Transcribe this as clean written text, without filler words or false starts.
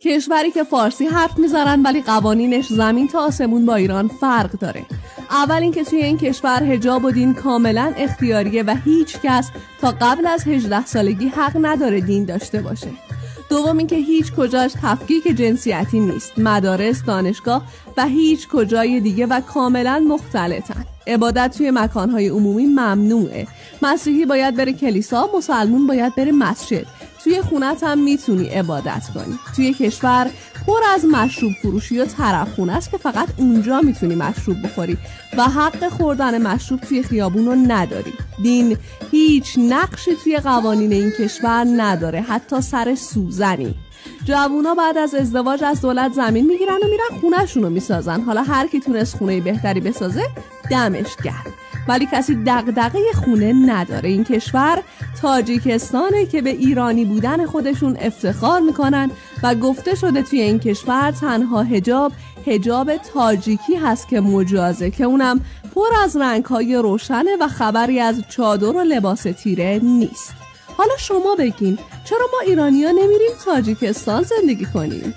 کشوری که فارسی حرف میزنن ولی قوانینش زمین تا آسمون با ایران فرق داره. اول اینکه توی این کشور حجاب و دین کاملا اختیاریه و هیچ کس تا قبل از 18 سالگی حق نداره دین داشته باشه. دوم اینکه هیچ کجاش تفکیک جنسیتی نیست. مدارس، دانشگاه و هیچ کجای دیگه و کاملا مختلطن. عبادت توی مکانهای عمومی ممنوعه. مسیحی باید بره کلیسا، مسلمون باید بره مسجد. توی خونت هم میتونی عبادت کنی. توی کشور پر از مشروب فروشی و طرفخونه است که فقط اونجا میتونی مشروب بخوری و حق خوردن مشروب توی خیابون رو نداری. دین هیچ نقشی توی قوانین این کشور نداره، حتی سر سوزنی. جوونا بعد از ازدواج از دولت زمین میگیرن و میرن خونه‌شون رو میسازن. حالا هر کی تونست خونه بهتری بسازه دمش گرم، ولی کسی دغدغه خونه نداره. این کشور تاجیکستانه که به ایرانی بودن خودشون افتخار میکنن و گفته شده توی این کشور تنها حجاب تاجیکی هست که مجازه، که اونم پر از رنگ‌های روشنه و خبری از چادر و لباس تیره نیست. حالا شما بگین چرا ما ایرانی‌ها نمیریم تاجیکستان زندگی کنیم؟